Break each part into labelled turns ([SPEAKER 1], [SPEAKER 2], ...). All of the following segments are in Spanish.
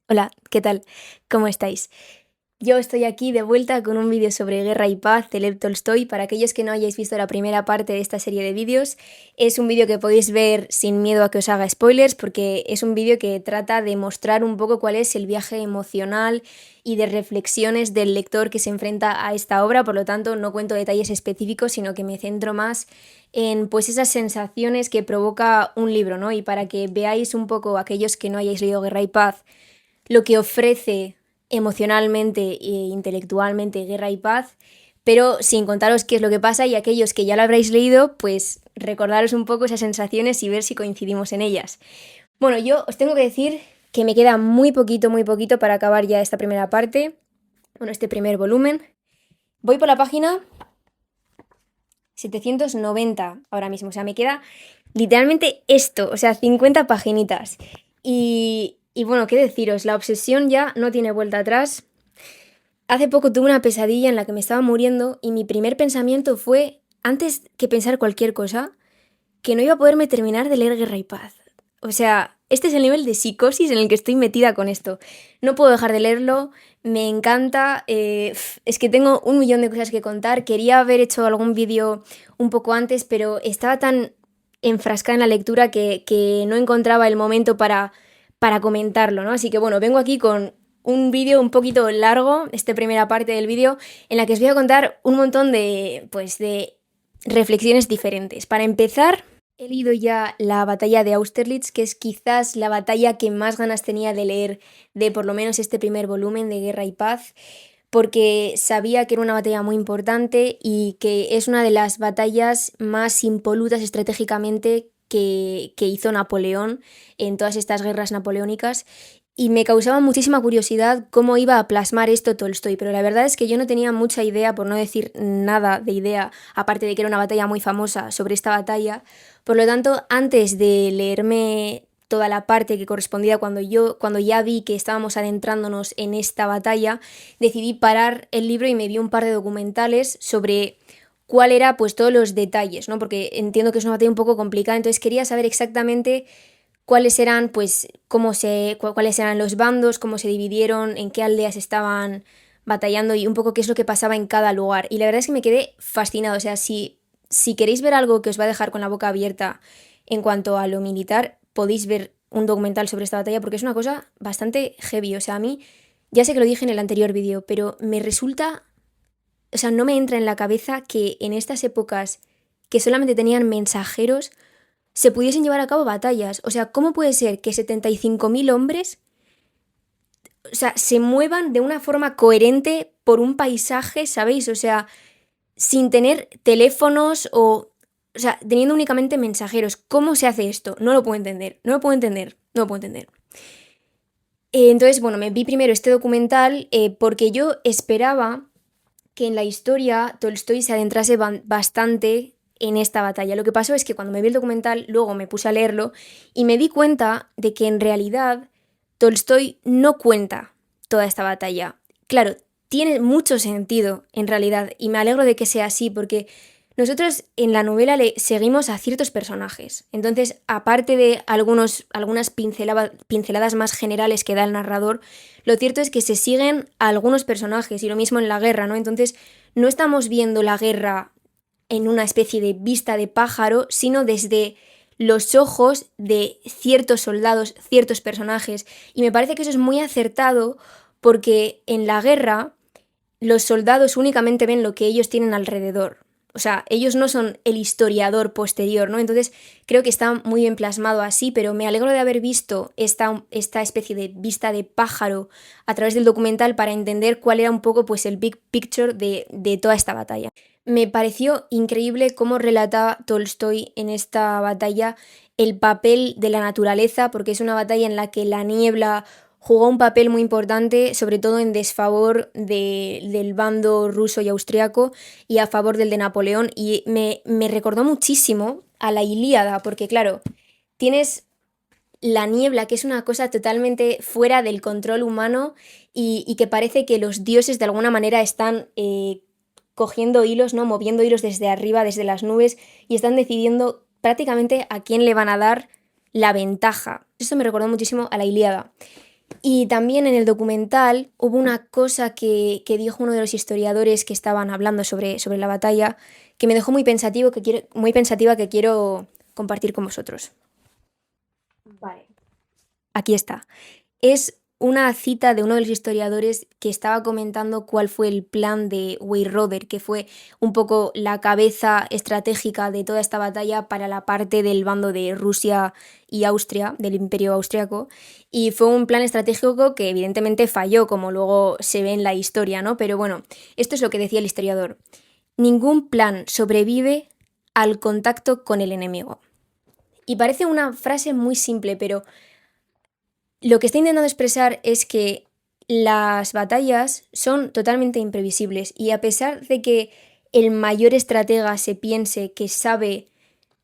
[SPEAKER 1] Hola, ¿qué tal? ¿Cómo estáis? Yo estoy aquí de vuelta con un vídeo sobre Guerra y Paz de Lev Tolstoy. Para aquellos que no hayáis visto la primera parte de esta serie de vídeos, es un vídeo que podéis ver sin miedo a que os haga spoilers, porque es un vídeo que trata de mostrar un poco cuál es el viaje emocional y de reflexiones del lector que se enfrenta a esta obra. Por lo tanto, no cuento detalles específicos, sino que me centro más en pues esas sensaciones que provoca un libro, ¿no? Y para que veáis un poco, aquellos que no hayáis leído Guerra y Paz, lo que ofrece emocionalmente e intelectualmente Guerra y Paz, pero sin contaros qué es lo que pasa, y aquellos que ya lo habréis leído, pues recordaros un poco esas sensaciones y ver si coincidimos en ellas. Bueno, yo os tengo que decir que me queda muy poquito para acabar ya esta primera parte, bueno, este primer volumen. Voy por la página 790 ahora mismo, o sea, me queda literalmente esto, o sea, 50 paginitas. Y bueno, qué deciros, la obsesión ya no tiene vuelta atrás. Hace poco tuve una pesadilla en la que me estaba muriendo y mi primer pensamiento fue, antes que pensar cualquier cosa, que no iba a poderme terminar de leer Guerra y Paz. O sea, este es el nivel de psicosis en el que estoy metida con esto. No puedo dejar de leerlo, me encanta, es que tengo un millón de cosas que contar. Quería haber hecho algún vídeo un poco antes, pero estaba tan enfrascada en la lectura que no encontraba el momento para comentarlo, ¿no? Así que bueno, vengo aquí con un vídeo un poquito largo, esta primera parte del vídeo, en la que os voy a contar un montón de reflexiones diferentes. Para empezar, he leído ya la batalla de Austerlitz, que es quizás la batalla que más ganas tenía de leer de por lo menos este primer volumen de Guerra y Paz, porque sabía que era una batalla muy importante y que es una de las batallas más impolutas estratégicamente que hizo Napoleón en todas estas guerras napoleónicas. Y me causaba muchísima curiosidad cómo iba a plasmar esto Tolstoy, pero la verdad es que yo no tenía mucha idea, por no decir nada de idea, aparte de que era una batalla muy famosa sobre esta batalla. Por lo tanto, antes de leerme toda la parte que correspondía cuando ya vi que estábamos adentrándonos en esta batalla, decidí parar el libro y me vi un par de documentales sobre cuál era pues todos los detalles, ¿no? Porque entiendo que es una batalla un poco complicada, entonces quería saber exactamente cuáles eran, pues, cuáles eran los bandos, cómo se dividieron, en qué aldeas estaban batallando y un poco qué es lo que pasaba en cada lugar. Y la verdad es que me quedé fascinado. O sea, si queréis ver algo que os va a dejar con la boca abierta en cuanto a lo militar, podéis ver un documental sobre esta batalla porque es una cosa bastante heavy. O sea, a mí, ya sé que lo dije en el anterior vídeo, pero me resulta, o sea, no me entra en la cabeza que en estas épocas que solamente tenían mensajeros, se pudiesen llevar a cabo batallas. O sea, ¿cómo puede ser que 75.000 hombres, o sea, se muevan de una forma coherente por un paisaje, ¿sabéis? O sea, sin tener teléfonos o sea, teniendo únicamente mensajeros. ¿Cómo se hace esto? No lo puedo entender, no lo puedo entender, no lo puedo entender. Entonces, bueno, me vi primero este documental porque yo esperaba que en la historia Tolstoy se adentrase bastante en esta batalla. Lo que pasó es que cuando me vi el documental, luego me puse a leerlo y me di cuenta de que en realidad Tolstoy no cuenta toda esta batalla. Claro, tiene mucho sentido en realidad y me alegro de que sea así porque nosotros en la novela le seguimos a ciertos personajes. Entonces, aparte de algunas pinceladas más generales que da el narrador, lo cierto es que se siguen a algunos personajes y lo mismo en la guerra, ¿no? Entonces, no estamos viendo la guerra en una especie de vista de pájaro, sino desde los ojos de ciertos soldados, ciertos personajes. Y me parece que eso es muy acertado porque en la guerra los soldados únicamente ven lo que ellos tienen alrededor. O sea, ellos no son el historiador posterior, ¿no? Entonces creo que está muy bien plasmado así, pero me alegro de haber visto esta especie de vista de pájaro a través del documental para entender cuál era un poco pues el big picture de toda esta batalla. Me pareció increíble cómo relata Tolstoy en esta batalla el papel de la naturaleza, porque es una batalla en la que la niebla jugó un papel muy importante, sobre todo en desfavor del bando ruso y austriaco y a favor del de Napoleón. Y me recordó muchísimo a la Ilíada, porque claro, tienes la niebla, que es una cosa totalmente fuera del control humano y que parece que los dioses de alguna manera están cogiendo hilos, ¿no? Moviendo hilos desde arriba, desde las nubes, y están decidiendo prácticamente a quién le van a dar la ventaja. Esto me recordó muchísimo a la Ilíada. Y también en el documental hubo una cosa que dijo uno de los historiadores que estaban hablando sobre la batalla que me dejó muy pensativa que quiero compartir con vosotros. Vale. Aquí está. Es una cita de uno de los historiadores que estaba comentando cuál fue el plan de Weyrother, que fue un poco la cabeza estratégica de toda esta batalla para la parte del bando de Rusia y Austria, del Imperio Austriaco, y fue un plan estratégico que evidentemente falló, como luego se ve en la historia, ¿no? Pero bueno, esto es lo que decía el historiador. Ningún plan sobrevive al contacto con el enemigo. Y parece una frase muy simple, pero lo que está intentando expresar es que las batallas son totalmente imprevisibles y a pesar de que el mayor estratega se piense que sabe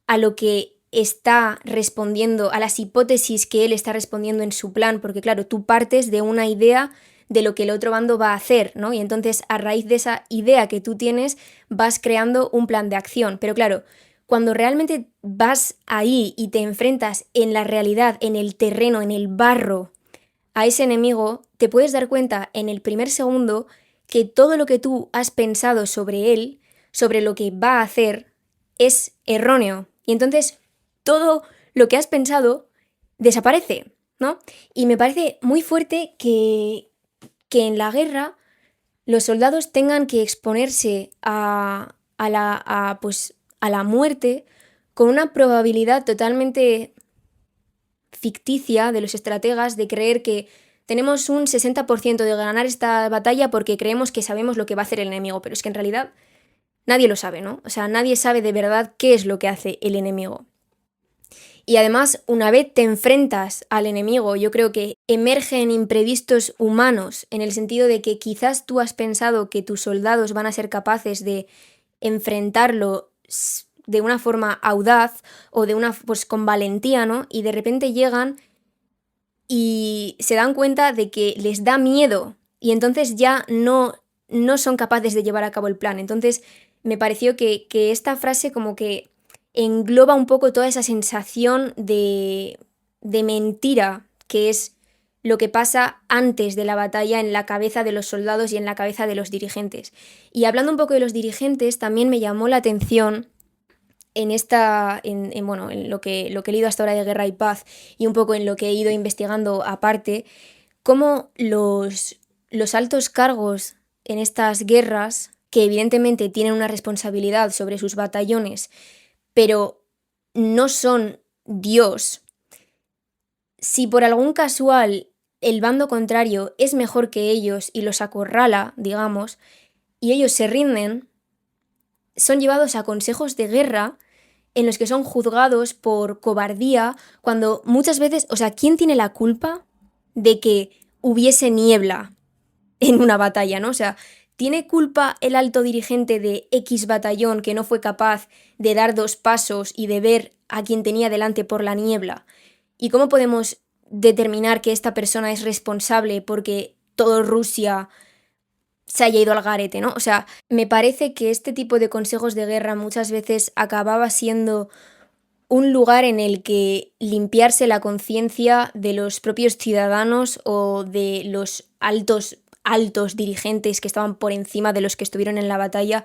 [SPEAKER 1] a lo que está respondiendo, a las hipótesis que él está respondiendo en su plan, porque claro, tú partes de una idea de lo que el otro bando va a hacer, ¿no? Y entonces a raíz de esa idea que tú tienes vas creando un plan de acción, pero claro, cuando realmente vas ahí y te enfrentas en la realidad, en el terreno, en el barro, a ese enemigo, te puedes dar cuenta en el primer segundo que todo lo que tú has pensado sobre él, sobre lo que va a hacer, es erróneo. Y entonces todo lo que has pensado desaparece, ¿no? Y me parece muy fuerte que en la guerra los soldados tengan que exponerse pues, a la muerte con una probabilidad totalmente ficticia de los estrategas de creer que tenemos un 60% de ganar esta batalla porque creemos que sabemos lo que va a hacer el enemigo, pero es que en realidad nadie lo sabe, ¿no? O sea, nadie sabe de verdad qué es lo que hace el enemigo. Y además, una vez te enfrentas al enemigo, yo creo que emergen imprevistos humanos, en el sentido de que quizás tú has pensado que tus soldados van a ser capaces de enfrentarlo de una forma audaz o de una, pues con valentía, ¿no? Y de repente llegan y se dan cuenta de que les da miedo y entonces ya no son capaces de llevar a cabo el plan. Entonces me pareció que esta frase como que engloba un poco toda esa sensación de mentira que es lo que pasa antes de la batalla en la cabeza de los soldados y en la cabeza de los dirigentes. Y hablando un poco de los dirigentes, también me llamó la atención bueno, en lo que he leído hasta ahora de Guerra y Paz y un poco en lo que he ido investigando aparte, cómo los altos cargos en estas guerras, que evidentemente tienen una responsabilidad sobre sus batallones, pero no son Dios, si por algún casual el bando contrario es mejor que ellos y los acorrala, digamos, y ellos se rinden, son llevados a consejos de guerra en los que son juzgados por cobardía, cuando muchas veces, o sea, ¿quién tiene la culpa de que hubiese niebla en una batalla, ¿no? O sea, ¿tiene culpa el alto dirigente de X batallón que no fue capaz de dar 2 pasos y de ver a quien tenía delante por la niebla? ¿Y cómo podemos determinar que esta persona es responsable porque todo Rusia se haya ido al garete, ¿no? O sea, me parece que este tipo de consejos de guerra muchas veces acababa siendo un lugar en el que limpiarse la conciencia de los propios ciudadanos o de los altos dirigentes que estaban por encima de los que estuvieron en la batalla,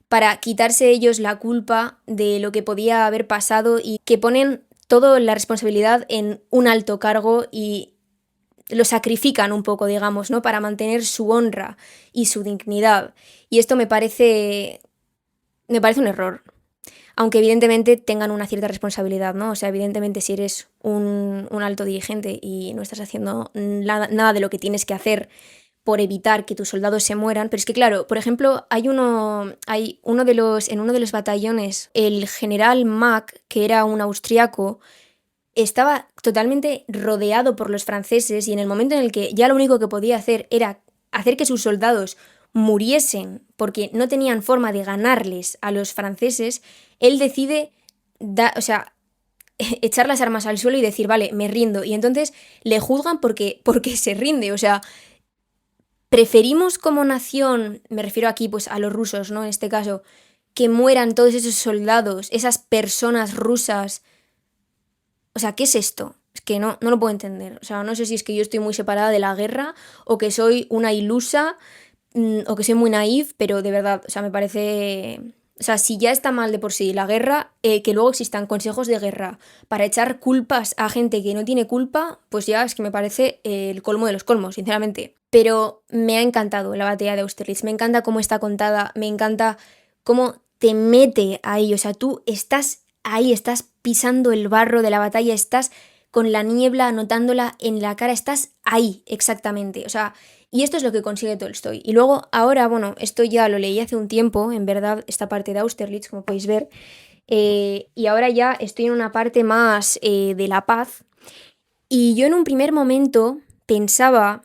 [SPEAKER 1] para quitarse ellos la culpa de lo que podía haber pasado y que ponen toda la responsabilidad en un alto cargo y lo sacrifican un poco, digamos, ¿no? Para mantener su honra y su dignidad. Y esto me parece un error. Aunque evidentemente tengan una cierta responsabilidad, ¿no? O sea, evidentemente si eres un alto dirigente y no estás haciendo nada de lo que tienes que hacer por evitar que tus soldados se mueran, pero es que claro, por ejemplo, en uno de los batallones, el general Mack, que era un austriaco, estaba totalmente rodeado por los franceses y en el momento en el que ya lo único que podía hacer era hacer que sus soldados muriesen porque no tenían forma de ganarles a los franceses, él decide, o sea, echar las armas al suelo y decir, vale, me rindo. Y entonces le juzgan porque se rinde. O sea, preferimos como nación, me refiero aquí pues a los rusos, ¿no? En este caso, que mueran todos esos soldados, esas personas rusas. O sea, ¿qué es esto? Es que no lo puedo entender. O sea, no sé si es que yo estoy muy separada de la guerra o que soy una ilusa o que soy muy naif, pero de verdad, o sea, me parece... O sea, si ya está mal de por sí la guerra, que luego existan consejos de guerra para echar culpas a gente que no tiene culpa, pues ya es que me parece el colmo de los colmos, sinceramente. Pero me ha encantado la batalla de Austerlitz, me encanta cómo está contada, me encanta cómo te mete ahí, o sea, tú estás ahí, estás pisando el barro de la batalla, estás con la niebla anotándola en la cara, estás ahí exactamente, o sea, y esto es lo que consigue Tolstoy. Y luego, ahora, bueno, esto ya lo leí hace un tiempo, en verdad, esta parte de Austerlitz, como podéis ver, y ahora ya estoy en una parte más de la paz, y yo en un primer momento pensaba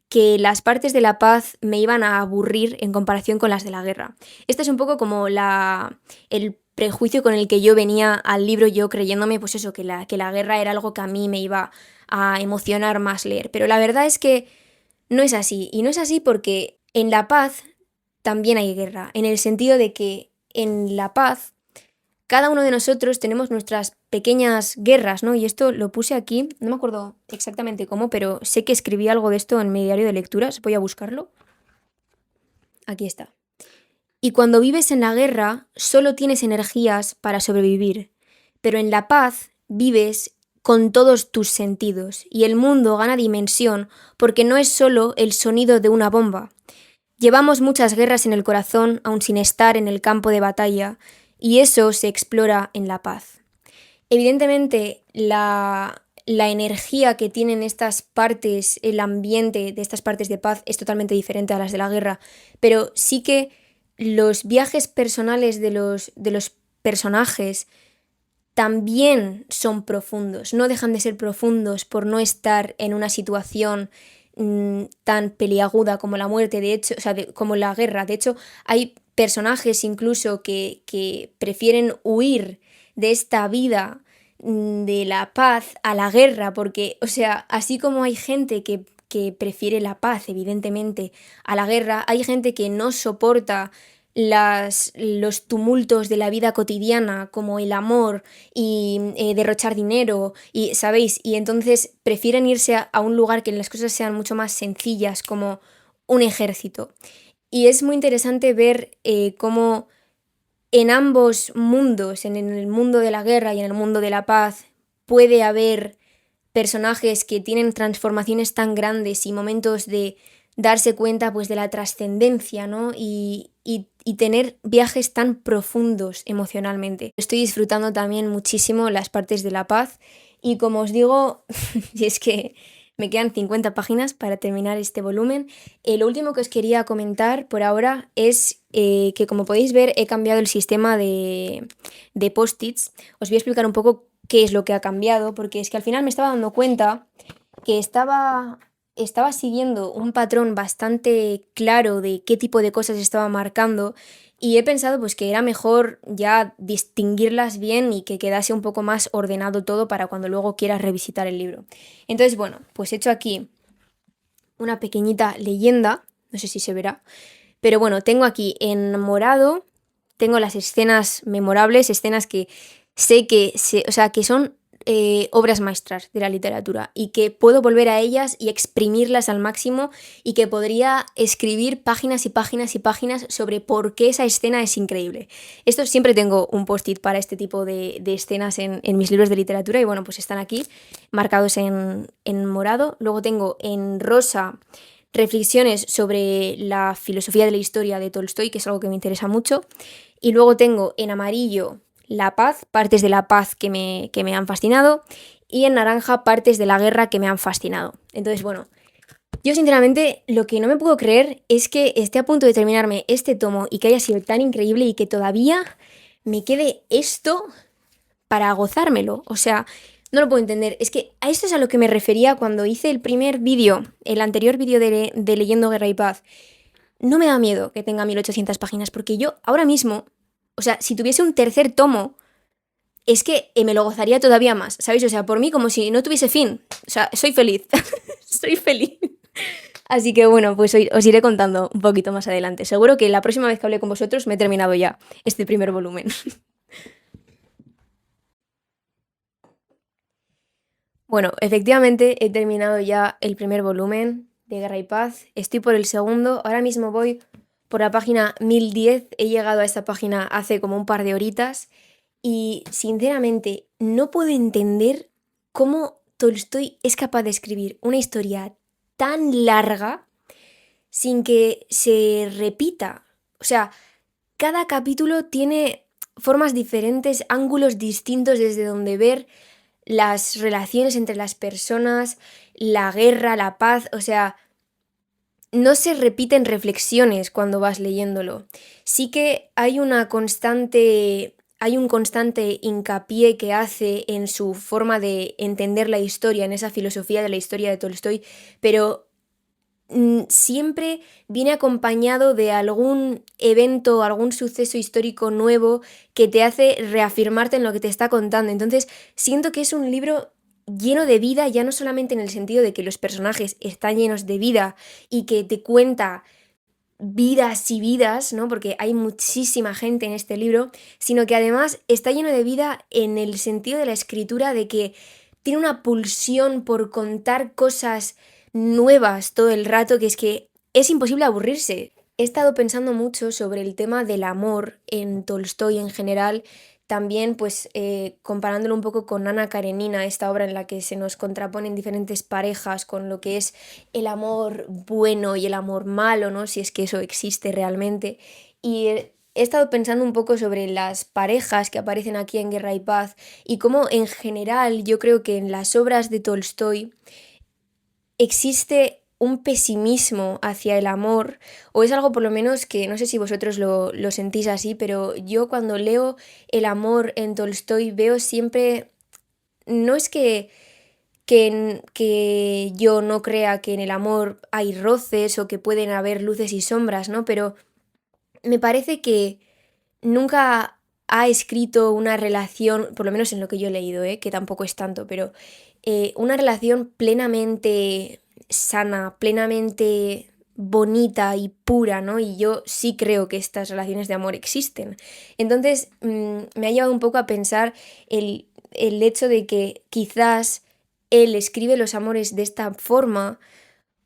[SPEAKER 1] que las partes de la paz me iban a aburrir en comparación con las de la guerra. Este es un poco como el prejuicio con el que yo venía al libro, yo creyéndome, pues eso, que la guerra era algo que a mí me iba a emocionar más leer. Pero la verdad es que no es así. Y no es así porque en la paz también hay guerra, en el sentido de que en la paz cada uno de nosotros tenemos nuestras pequeñas guerras, ¿no? Y esto lo puse aquí, no me acuerdo exactamente cómo, pero sé que escribí algo de esto en mi diario de lecturas, voy a buscarlo. Aquí está. Y cuando vives en la guerra, solo tienes energías para sobrevivir, pero en la paz vives con todos tus sentidos y el mundo gana dimensión porque no es solo el sonido de una bomba. Llevamos muchas guerras en el corazón aun sin estar en el campo de batalla y eso se explora en la paz. Evidentemente, la energía que tienen estas partes, el ambiente de estas partes de paz es totalmente diferente a las de la guerra, pero sí que los viajes personales de los personajes también son profundos, no dejan de ser profundos por no estar en una situación tan peliaguda como la muerte, de hecho, o sea, como la guerra. De hecho, hay personajes incluso que prefieren huir de esta vida de la paz a la guerra, porque, o sea, así como hay gente que prefiere la paz, evidentemente, a la guerra, hay gente que no soporta los tumultos de la vida cotidiana, como el amor y derrochar dinero, y, ¿sabéis? Y entonces prefieren irse a un lugar que las cosas sean mucho más sencillas, como un ejército. Y es muy interesante ver cómo en ambos mundos, en el mundo de la guerra y en el mundo de la paz, puede haber personajes que tienen transformaciones tan grandes y momentos de darse cuenta pues de la trascendencia, ¿no? Y tener viajes tan profundos emocionalmente. Estoy disfrutando también muchísimo las partes de la paz y como os digo, y es que me quedan 50 páginas para terminar este volumen. Lo último que os quería comentar por ahora es que, como podéis ver, he cambiado el sistema de post-its. Os voy a explicar un poco qué es lo que ha cambiado, porque es que al final me estaba dando cuenta que estaba siguiendo un patrón bastante claro de qué tipo de cosas estaba marcando y he pensado pues que era mejor ya distinguirlas bien y que quedase un poco más ordenado todo para cuando luego quieras revisitar el libro. Entonces, bueno, pues he hecho aquí una pequeñita leyenda, no sé si se verá, pero bueno, tengo aquí en morado, tengo las escenas memorables, escenas que sé o sea, que son obras maestras de la literatura y que puedo volver a ellas y exprimirlas al máximo y que podría escribir páginas y páginas y páginas sobre por qué esa escena es increíble. Esto siempre tengo un post-it para este tipo de escenas en mis libros de literatura y bueno, pues están aquí marcados en morado. Luego tengo en rosa reflexiones sobre la filosofía de la historia de Tolstoy, que es algo que me interesa mucho. Y luego tengo en amarillo la paz, partes de la paz que me han fascinado. Y en naranja partes de la guerra que me han fascinado. Entonces, bueno, yo sinceramente lo que no me puedo creer es que esté a punto de terminarme este tomo y que haya sido tan increíble y que todavía me quede esto para gozármelo. O sea, no lo puedo entender. Es que a esto es a lo que me refería cuando hice el primer vídeo, el anterior vídeo de Leyendo Guerra y Paz. No me da miedo que tenga 1800 páginas, porque yo ahora mismo, o sea, si tuviese un tercer tomo, es que me lo gozaría todavía más, ¿sabéis? O sea, por mí como si no tuviese fin. O sea, soy feliz. Soy feliz. Así que bueno, pues os iré contando un poquito más adelante. Seguro que la próxima vez que hable con vosotros me he terminado ya este primer volumen. Bueno, efectivamente he terminado ya el primer volumen de Guerra y Paz, estoy por el segundo, ahora mismo voy por la página 1010, he llegado a esta página hace como un par de horitas y sinceramente no puedo entender cómo Tolstoy es capaz de escribir una historia tan larga sin que se repita. O sea, cada capítulo tiene formas diferentes, ángulos distintos desde donde ver las relaciones entre las personas, la guerra, la paz, o sea, no se repiten reflexiones cuando vas leyéndolo. Sí que hay un constante hincapié que hace en su forma de entender la historia, en esa filosofía de la historia de Tolstoy, pero siempre viene acompañado de algún evento, algún suceso histórico nuevo que te hace reafirmarte en lo que te está contando. Entonces, siento que es un libro lleno de vida, ya no solamente en el sentido de que los personajes están llenos de vida y que te cuenta vidas y vidas, ¿no? Porque hay muchísima gente en este libro, sino que además está lleno de vida en el sentido de la escritura, de que tiene una pulsión por contar cosas nuevas todo el rato, que es imposible aburrirse. He estado pensando mucho sobre el tema del amor en Tolstoy en general, también pues comparándolo un poco con Ana Karenina, esta obra en la que se nos contraponen diferentes parejas con lo que es el amor bueno y el amor malo, ¿no? Si es que eso existe realmente. Y he estado pensando un poco sobre las parejas que aparecen aquí en Guerra y Paz y cómo en general yo creo que en las obras de Tolstoy existe un pesimismo hacia el amor, o es algo por lo menos que no sé si vosotros lo sentís así, pero yo cuando leo el amor en Tolstoy veo siempre, no es que yo no crea que en el amor hay roces o que pueden haber luces y sombras, ¿no? Pero me parece que nunca ha escrito una relación, por lo menos en lo que yo he leído, que tampoco es tanto, pero una relación plenamente sana, plenamente bonita y pura, ¿no? Y yo sí creo que estas relaciones de amor existen. Entonces, me ha llevado un poco a pensar el hecho de que quizás él escribe los amores de esta forma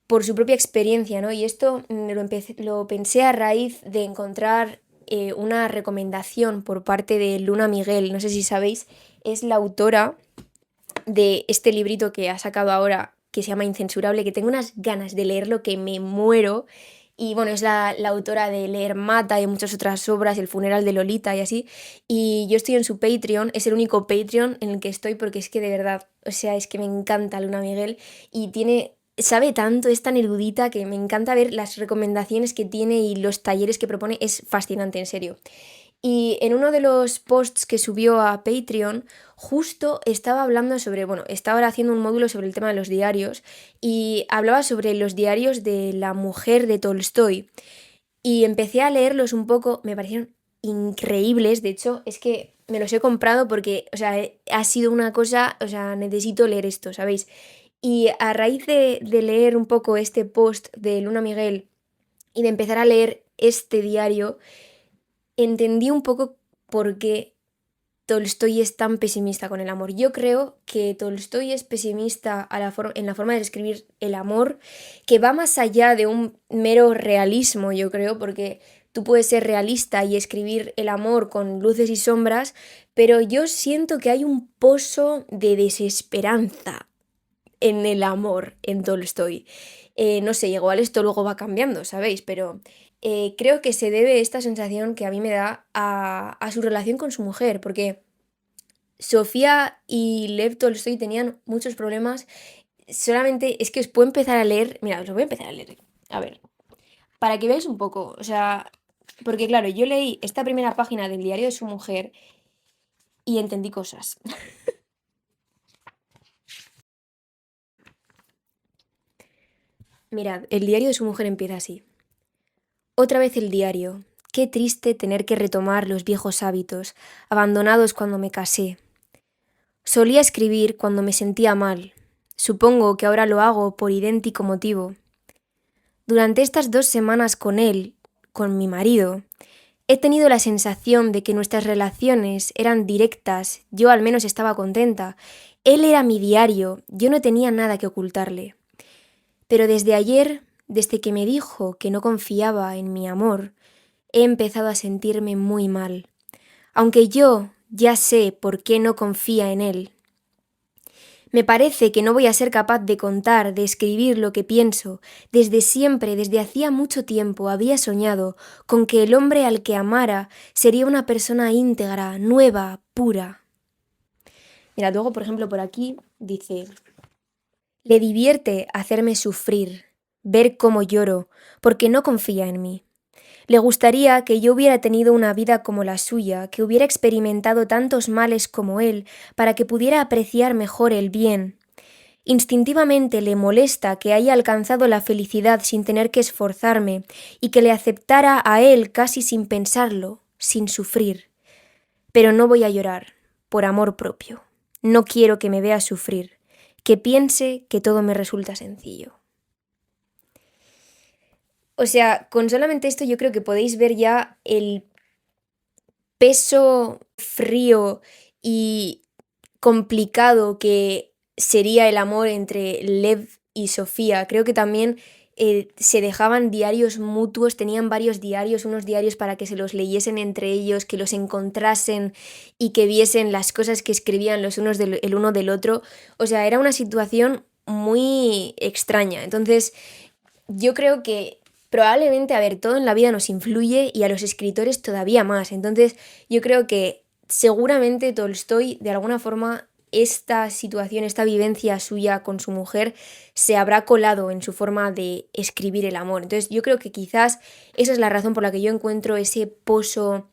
[SPEAKER 1] por su propia experiencia, ¿no? Y esto lo pensé a raíz de encontrar una recomendación por parte de Luna Miguel, no sé si sabéis, es la autora de este librito que ha sacado ahora que se llama Incensurable, que tengo unas ganas de leerlo que me muero. Y bueno, es la autora de Leer Mata y muchas otras obras, El funeral de Lolita y así. Y yo estoy en su Patreon, es el único Patreon en el que estoy porque es que de verdad, o sea, es que me encanta Luna Miguel y sabe tanto, es tan erudita que me encanta ver las recomendaciones que tiene y los talleres que propone, es fascinante, en serio. Y en uno de los posts que subió a Patreon, justo estaba hablando sobre, bueno, estaba haciendo un módulo sobre el tema de los diarios y hablaba sobre los diarios de la mujer de Tolstoy. Y empecé a leerlos un poco, me parecieron increíbles, de hecho, es que me los he comprado porque, o sea, ha sido una cosa, o sea, necesito leer esto, ¿sabéis? Y a raíz de leer un poco este post de Luna Miguel y de empezar a leer este diario, entendí un poco por qué Tolstoy es tan pesimista con el amor. Yo creo que Tolstoy es pesimista en la forma de describir el amor, que va más allá de un mero realismo, yo creo, porque tú puedes ser realista y escribir el amor con luces y sombras, pero yo siento que hay un pozo de desesperanza en el amor en Tolstoy. No sé, igual esto luego va cambiando, ¿sabéis? Pero creo que se debe esta sensación que a mí me da a su relación con su mujer, porque Sofía y Lev Tolstoy tenían muchos problemas. Solamente es que os puedo empezar a leer. Mira, os lo voy a empezar a leer. A ver, para que veáis un poco. O sea, porque claro, yo leí esta primera página del diario de su mujer y entendí cosas. Mirad, el diario de su mujer empieza así. Otra vez el diario. Qué triste tener que retomar los viejos hábitos, abandonados cuando me casé. Solía escribir cuando me sentía mal. Supongo que ahora lo hago por idéntico motivo. Durante estas 2 semanas con él, con mi marido, he tenido la sensación de que nuestras relaciones eran directas, yo al menos estaba contenta, Él era mi diario, yo no tenía nada que ocultarle. Pero desde ayer, desde que me dijo que no confiaba en mi amor, he empezado a sentirme muy mal. Aunque yo ya sé por qué no confía en él. Me parece que no voy a ser capaz de contar, de escribir lo que pienso. Desde siempre, desde hacía mucho tiempo, había soñado con que el hombre al que amara sería una persona íntegra, nueva, pura. Mira, luego, por ejemplo, por aquí dice: le divierte hacerme sufrir, ver cómo lloro, porque no confía en mí. Le gustaría que yo hubiera tenido una vida como la suya, que hubiera experimentado tantos males como él, para que pudiera apreciar mejor el bien. Instintivamente le molesta que haya alcanzado la felicidad sin tener que esforzarme y que le aceptara a él casi sin pensarlo, sin sufrir. Pero no voy a llorar, por amor propio. No quiero que me vea sufrir, que piense que todo me resulta sencillo. O sea, con solamente esto yo creo que podéis ver ya el peso frío y complicado que sería el amor entre Lev y Sofía. Creo que también se dejaban diarios mutuos, tenían varios diarios, unos diarios para que se los leyesen entre ellos, que los encontrasen y que viesen las cosas que escribían los unos el uno del otro. O sea, era una situación muy extraña. Entonces, yo creo que probablemente, a ver, todo en la vida nos influye y a los escritores todavía más. Entonces, yo creo que seguramente Tolstoy, de alguna forma, esta situación, esta vivencia suya con su mujer, se habrá colado en su forma de escribir el amor. Entonces, yo creo que quizás esa es la razón por la que yo encuentro ese pozo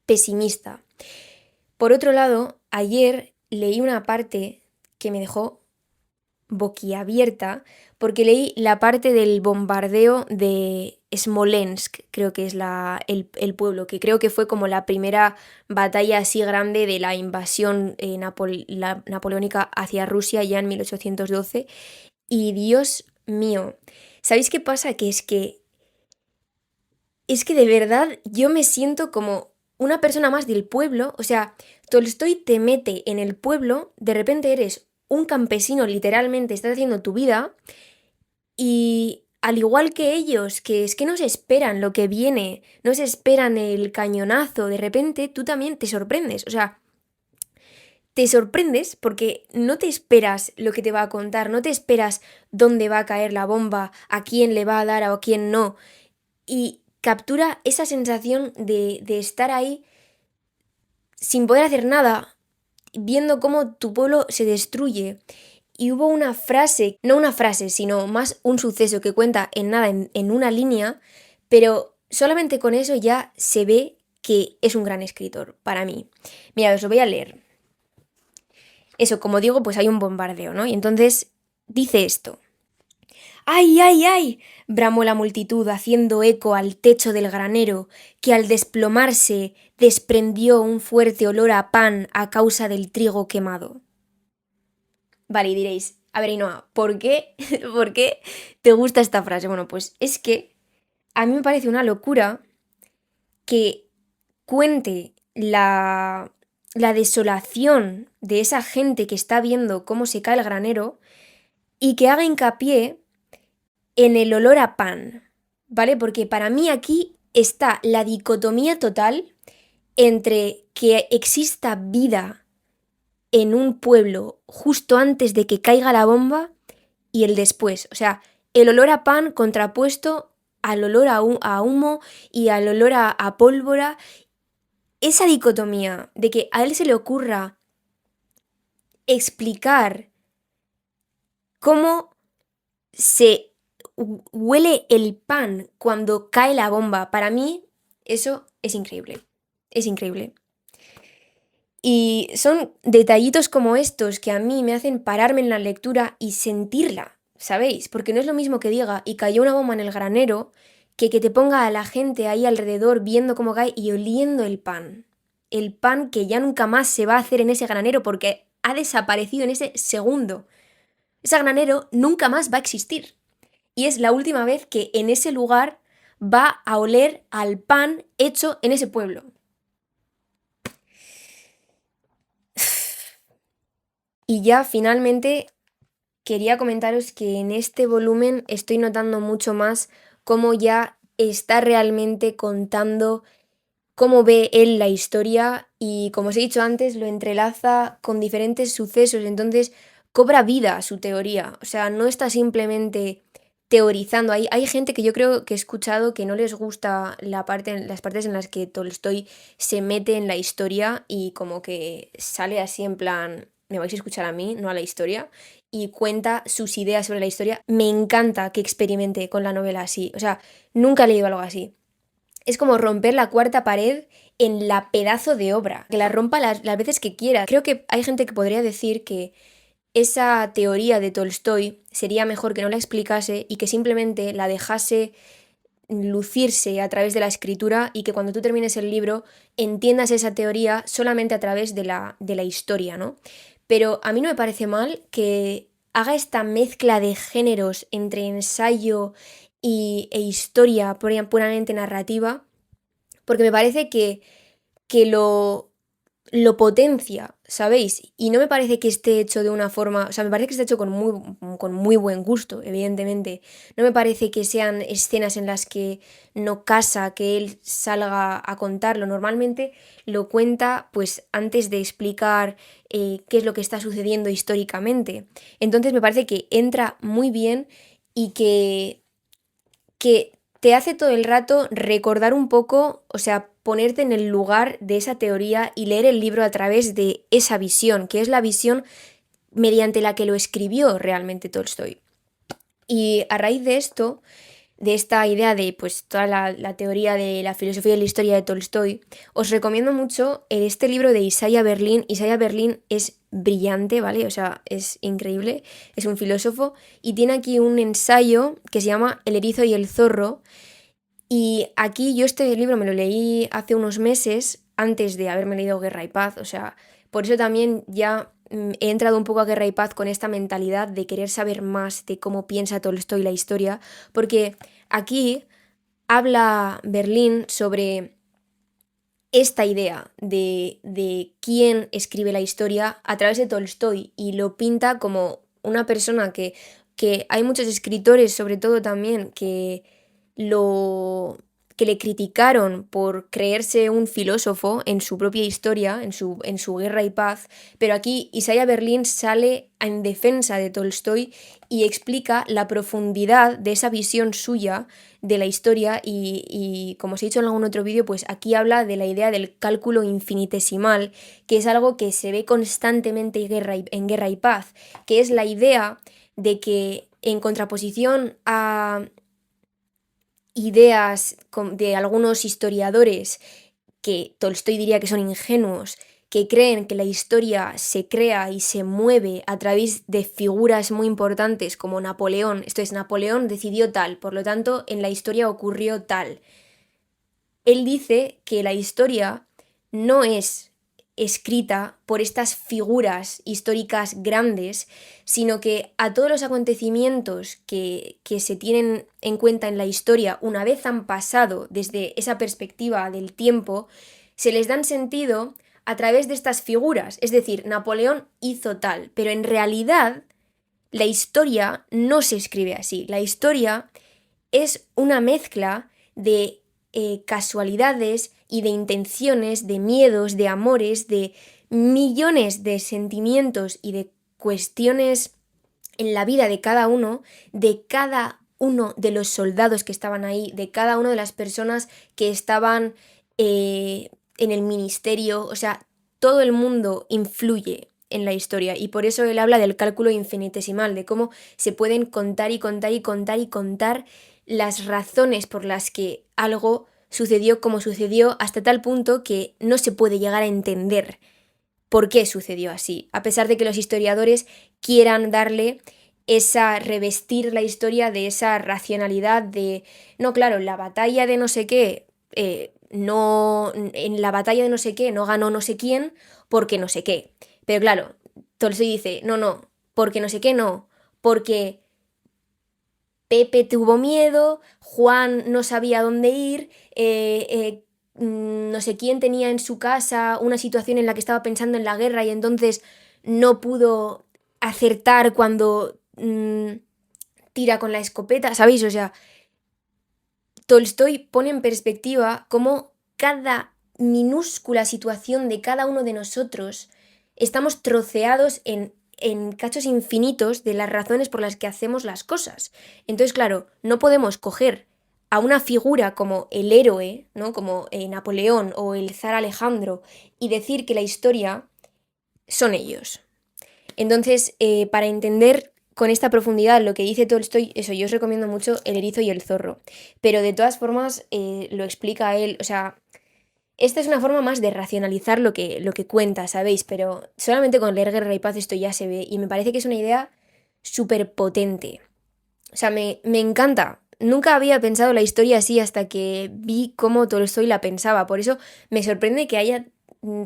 [SPEAKER 1] pesimista. Por otro lado, ayer leí una parte que me dejó boquiabierta porque leí la parte del bombardeo de Smolensk, creo que es el pueblo, que creo que fue como la primera batalla así grande de la invasión napoleónica hacia Rusia ya en 1812. Y Dios mío, ¿sabéis qué pasa? Que es que de verdad yo me siento como una persona más del pueblo. O sea, Tolstoy te mete en el pueblo, de repente eres un campesino, literalmente estás haciendo tu vida y al igual que ellos, que es que no se esperan lo que viene, no se esperan el cañonazo, de repente tú también te sorprendes. O sea, te sorprendes porque no te esperas lo que te va a contar, no te esperas dónde va a caer la bomba, a quién le va a dar o a quién no. Y captura esa sensación de estar ahí sin poder hacer nada, viendo cómo tu pueblo se destruye. Y hubo una frase, no una frase, sino más un suceso que cuenta en nada, en una línea, pero solamente con eso ya se ve que es un gran escritor, para mí. Mira, os lo voy a leer. Eso, como digo, pues hay un bombardeo, ¿no? Y entonces dice esto. ¡Ay, ay, ay! Bramó la multitud haciendo eco al techo del granero, que al desplomarse desprendió un fuerte olor a pan a causa del trigo quemado. Vale, y diréis, a ver, Ainhoa, ¿por qué? ¿Por qué te gusta esta frase? Bueno, pues es que a mí me parece una locura que cuente la desolación de esa gente que está viendo cómo se cae el granero y que haga hincapié en el olor a pan, ¿vale? Porque para mí aquí está la dicotomía total entre que exista vida en un pueblo justo antes de que caiga la bomba y el después. O sea, el olor a pan contrapuesto al olor a humo y al olor a pólvora. Esa dicotomía de que a él se le ocurra explicar cómo se huele el pan cuando cae la bomba, para mí eso es increíble. Es increíble. Y son detallitos como estos que a mí me hacen pararme en la lectura y sentirla, ¿sabéis? Porque no es lo mismo que diga y cayó una bomba en el granero que te ponga a la gente ahí alrededor viendo cómo cae y oliendo el pan. El pan que ya nunca más se va a hacer en ese granero porque ha desaparecido en ese segundo. Ese granero nunca más va a existir. Y es la última vez que en ese lugar va a oler al pan hecho en ese pueblo. Y ya finalmente quería comentaros que en este volumen estoy notando mucho más cómo ya está realmente contando cómo ve él la historia y, como os he dicho antes, lo entrelaza con diferentes sucesos, entonces cobra vida su teoría, o sea, no está simplemente teorizando. Hay gente que yo creo que he escuchado que no les gusta las partes en las que Tolstoy se mete en la historia y como que sale así en plan, me vais a escuchar a mí, no a la historia, y cuenta sus ideas sobre la historia. Me encanta que experimente con la novela así, o sea, nunca he leído algo así. Es como romper la cuarta pared en la pedazo de obra, que la rompa las veces que quiera. Creo que hay gente que podría decir que esa teoría de Tolstoy sería mejor que no la explicase y que simplemente la dejase lucirse a través de la escritura y que cuando tú termines el libro entiendas esa teoría solamente a través de la historia, ¿no? Pero a mí no me parece mal que haga esta mezcla de géneros entre ensayo e historia puramente narrativa, porque me parece que lo potencia, ¿sabéis? Y no me parece que esté hecho de una forma, o sea, me parece que está hecho con muy buen gusto, evidentemente. No me parece que sean escenas en las que no casa que él salga a contarlo. Normalmente lo cuenta pues antes de explicar qué es lo que está sucediendo históricamente. Entonces me parece que entra muy bien y que te hace todo el rato recordar un poco, o sea, ponerte en el lugar de esa teoría y leer el libro a través de esa visión, que es la visión mediante la que lo escribió realmente Tolstoy. Y a raíz de esto, de esta idea de pues toda la teoría de la filosofía y la historia de Tolstoy, os recomiendo mucho este libro de Isaiah Berlin. Isaiah Berlin es brillante, ¿vale? O sea, es increíble, es un filósofo y tiene aquí un ensayo que se llama El erizo y el zorro. Y aquí yo este libro me lo leí hace unos meses, antes de haberme leído Guerra y Paz, o sea, por eso también ya he entrado un poco a Guerra y Paz con esta mentalidad de querer saber más de cómo piensa Tolstoy la historia, porque aquí habla Berlín sobre esta idea de quién escribe la historia a través de Tolstoy y lo pinta como una persona que hay muchos escritores, sobre todo también, lo que le criticaron por creerse un filósofo en su propia historia, en su Guerra y Paz, pero aquí Isaiah Berlin sale en defensa de Tolstoy y explica la profundidad de esa visión suya de la historia y como os he dicho en algún otro vídeo, pues aquí habla de la idea del cálculo infinitesimal, que es algo que se ve constantemente en Guerra y Paz, que es la idea de que en contraposición a ideas de algunos historiadores que Tolstoy diría que son ingenuos, que creen que la historia se crea y se mueve a través de figuras muy importantes como Napoleón. Esto es, Napoleón decidió tal, por lo tanto, en la historia ocurrió tal. Él dice que la historia no es escrita por estas figuras históricas grandes, sino que a todos los acontecimientos que se tienen en cuenta en la historia, una vez han pasado desde esa perspectiva del tiempo, se les dan sentido a través de estas figuras. Es decir, Napoleón hizo tal, pero en realidad la historia no se escribe así. La historia es una mezcla de casualidades y de intenciones, de miedos, de amores, de millones de sentimientos y de cuestiones en la vida de cada uno de los soldados que estaban ahí, de cada una de las personas que estaban en el ministerio, o sea, todo el mundo influye en la historia y por eso él habla del cálculo infinitesimal, de cómo se pueden contar y contar y contar y contar las razones por las que algo sucedió como sucedió hasta tal punto que no se puede llegar a entender por qué sucedió así, a pesar de que los historiadores quieran darle revestir la historia de esa racionalidad de, no, claro, la batalla de no sé qué, no, en la batalla de no sé qué no ganó no sé quién porque no sé qué. Pero claro, Tolstoy dice, no, no, porque no sé qué no, porque Pepe tuvo miedo, Juan no sabía dónde ir, no sé quién tenía en su casa una situación en la que estaba pensando en la guerra y entonces no pudo acertar cuando tira con la escopeta, ¿sabéis? O sea, Tolstoy pone en perspectiva cómo cada minúscula situación de cada uno de nosotros estamos troceados en cachos infinitos de las razones por las que hacemos las cosas. Entonces, claro, no podemos coger a una figura como el héroe, ¿no? Como Napoleón o el zar Alejandro, y decir que la historia son ellos. Entonces, para entender con esta profundidad lo que dice Tolstoy, eso, yo os recomiendo mucho El erizo y el zorro. Pero de todas formas, lo explica él, o sea, esta es una forma más de racionalizar lo que cuenta, ¿sabéis? Pero solamente con leer Guerra y Paz esto ya se ve y me parece que es una idea súper potente. O sea, me encanta. Nunca había pensado la historia así hasta que vi cómo Tolstoy la pensaba. Por eso me sorprende que haya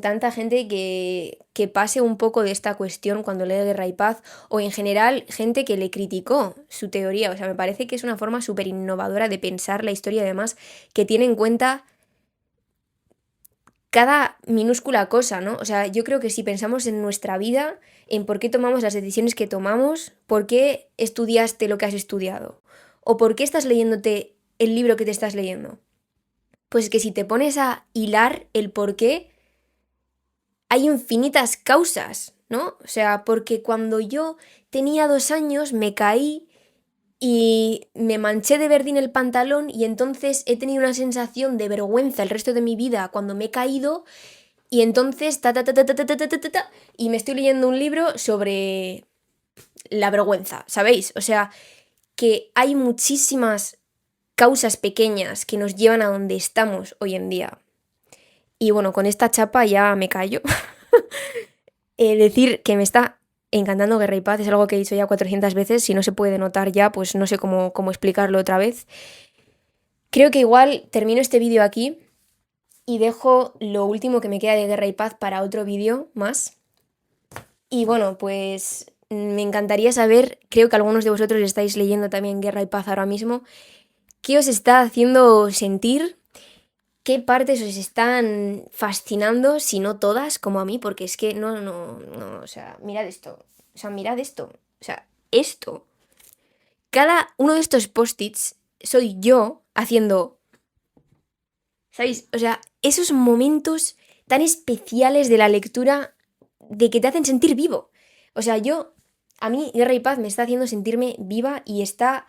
[SPEAKER 1] tanta gente que pase un poco de esta cuestión cuando lee Guerra y Paz, o en general gente que le criticó su teoría. O sea, me parece que es una forma súper innovadora de pensar la historia, además, que tiene en cuenta cada minúscula cosa, ¿no? O sea, yo creo que si pensamos en nuestra vida, en por qué tomamos las decisiones que tomamos, por qué estudiaste lo que has estudiado, o por qué estás leyéndote el libro que te estás leyendo, pues que si te pones a hilar el por qué, hay infinitas causas, ¿no? O sea, porque cuando yo tenía 2 años me caí y me manché de verdín el pantalón y entonces he tenido una sensación de vergüenza el resto de mi vida cuando me he caído. Y entonces, y me estoy leyendo un libro sobre la vergüenza, ¿sabéis? O sea, que hay muchísimas causas pequeñas que nos llevan a donde estamos hoy en día. Y bueno, con esta chapa ya me callo. Decir que me está encantando Guerra y Paz es algo que he dicho ya 400 veces. Si no se puede notar ya, pues no sé cómo explicarlo otra vez. Creo que igual termino este vídeo aquí y dejo lo último que me queda de Guerra y Paz para otro vídeo más. Y bueno, pues me encantaría saber, creo que algunos de vosotros estáis leyendo también Guerra y Paz ahora mismo, qué os está haciendo sentir, qué partes os están fascinando, si no todas, como a mí, porque es que no, o sea, mirad esto, o sea, esto. Cada uno de estos post-its soy yo haciendo, ¿sabéis? O sea, esos momentos tan especiales de la lectura de que te hacen sentir vivo. O sea, a mí Guerra y Paz me está haciendo sentirme viva y está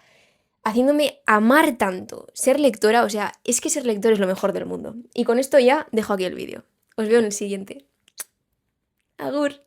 [SPEAKER 1] haciéndome amar tanto ser lectora. O sea, es que ser lector es lo mejor del mundo. Y con esto ya dejo aquí el vídeo. Os veo en el siguiente. Agur.